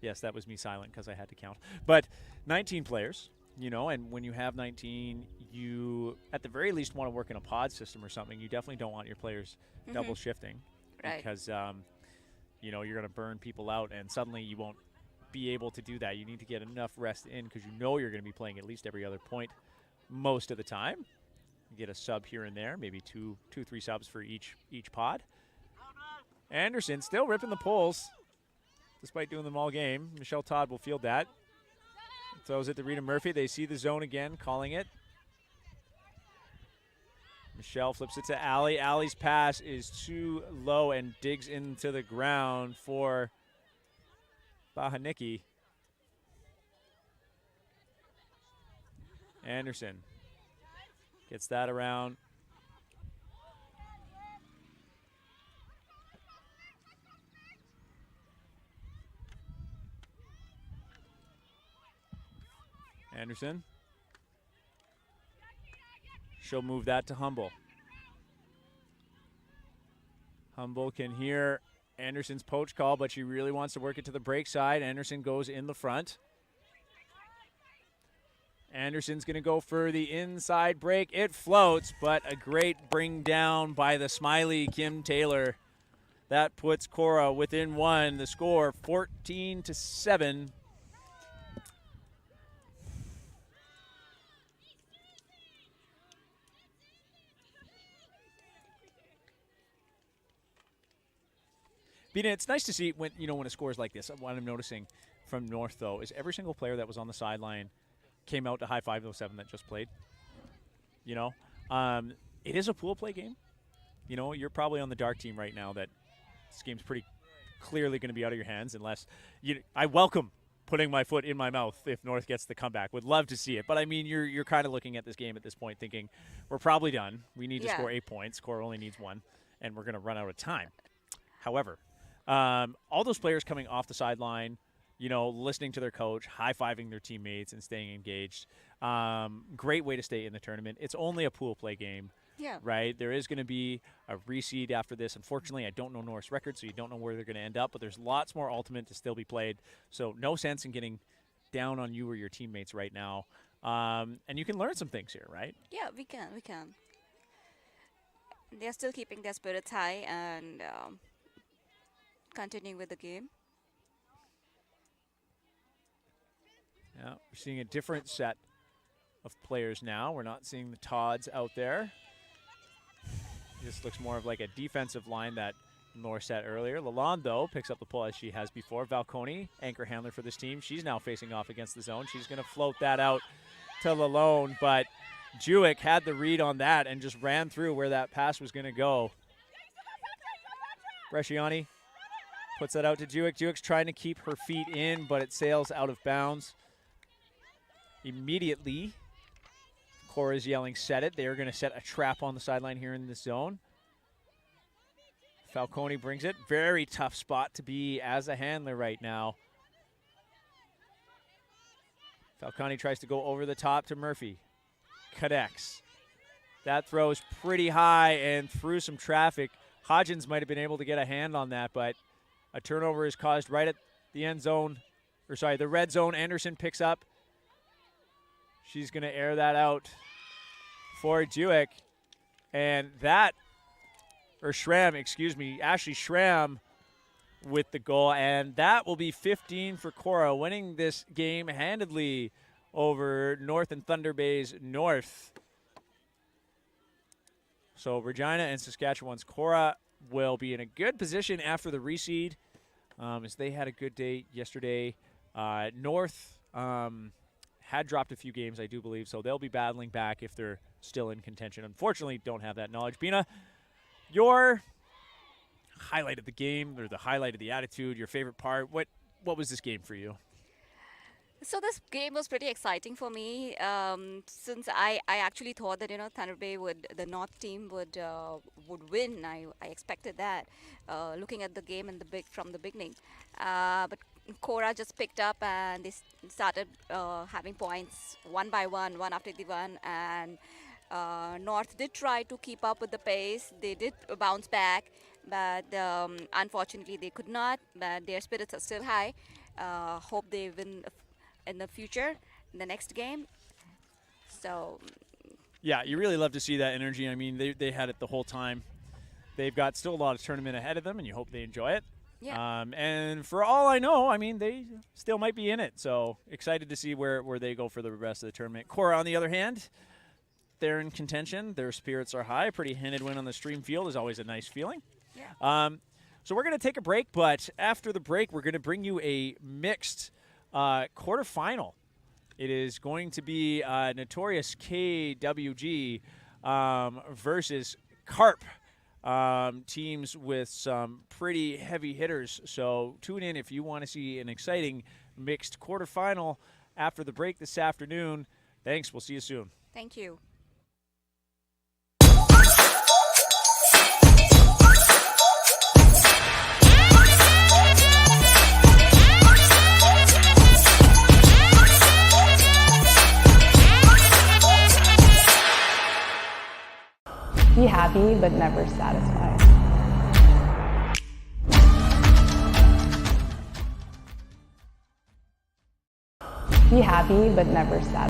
Yes, that was me silent because I had to count. But 19 players, you know, and when you have 19, you at the very least want to work in a pod system or something. You definitely don't want your players double shifting. Right. Because, you know, you're going to burn people out, and suddenly you won't be able to do that. You need to get enough rest in because you know you're going to be playing at least every other point most of the time. You get a sub here and there, maybe two, 3 subs for each pod. Anderson still ripping the pulls, despite doing them all game. Michelle Todd will field that. Throws it to Rita Murphy. They see the zone again, calling it. Michelle flips it to Allie. Allie's pass is too low and digs into the ground for Bauhanicki. Anderson gets that around. Anderson. She'll move that to Humble. Humble can hear Anderson's poach call, but she really wants to work it to the break side. Anderson goes in the front. Anderson's going to go for the inside break. It floats, but a great bring down by the smiley Kim Taylor. That puts Kora within 1. The score 14-7. Bina, it's nice to see when a score is like this. What I'm noticing from North, though, is every single player that was on the sideline came out to high-five those 7 that just played. You know, it is a pool play game. You know, you're probably on the dark team right now that this game's pretty clearly going to be out of your hands unless I welcome putting my foot in my mouth if North gets the comeback. Would love to see it. But, I mean, you're kind of looking at this game at this point thinking we're probably done. We need to score 8 points. Kora only needs 1, and we're going to run out of time. However, all those players coming off the sideline listening to their coach, high-fiving their teammates, and staying engaged. Great way to stay in the tournament. It's only a pool play game. Yeah. Right? There is going to be a reseed after this. Unfortunately, I don't know North's record, so you don't know where they're going to end up, but there's lots more Ultimate to still be played. So no sense in getting down on you or your teammates right now. And you can learn some things here, right? Yeah, we can. They're still keeping their spirits high and continuing with the game. Yeah, we're seeing a different set of players now. We're not seeing the Todds out there. This looks more of like a defensive line that North set earlier. Lalonde, though, picks up the pull as she has before. Valconi, anchor handler for this team. She's now facing off against the zone. She's going to float that out to Lalonde, but Juick had the read on that and just ran through where that pass was going to go. Bresciani puts that out to Juick. Juick's trying to keep her feet in, but it sails out of bounds. Immediately, Kora's yelling, set it. They're going to set a trap on the sideline here in the zone. Falcone brings it. Very tough spot to be as a handler right now. Falcone tries to go over the top to Murphy. Connects. That throws pretty high and through some traffic. Hodgins might have been able to get a hand on that, but a turnover is caused right at the end zone. The red zone. Anderson picks up. She's going to air that out for Juick. And Ashley Schramm with the goal. And that will be 15 for Kora, winning this game handedly over North and Thunder Bay's North. So Regina and Saskatchewan's Kora will be in a good position after the reseed, as they had a good day yesterday. North had dropped a few games, I do believe, so they'll be battling back if they're still in contention. Unfortunately, don't have that knowledge. Bina, your highlight of the game, or the highlight of the attitude, your favorite part, what was this game for you? So this game was pretty exciting for me, since I actually thought that Thunder Bay the North team would win. I expected that, looking at the game from the beginning. But Kora just picked up and they started having points one by one after the one, and North did try to keep up with the pace. They did bounce back, but unfortunately they could not. But their spirits are still high. Hope they win in the future, in the next game. So yeah, you really love to see that energy. I mean, they had it the whole time. They've got still a lot of tournament ahead of them, and you hope they enjoy it. Yeah. And for all I know, I mean, they still might be in it. So excited to see where they go for the rest of the tournament. Kora, on the other hand, they're in contention. Their spirits are high. Pretty handed win on the stream field is always a nice feeling. Yeah. So we're going to take a break, but after the break, we're going to bring you a mixed quarterfinal. It is going to be Notorious KWG versus Carp. Teams with some pretty heavy hitters. So tune in if you want to see an exciting mixed quarterfinal after the break this afternoon. Thanks. We'll see you soon. Thank you. Be happy, but never satisfied. Be happy, but never satisfied.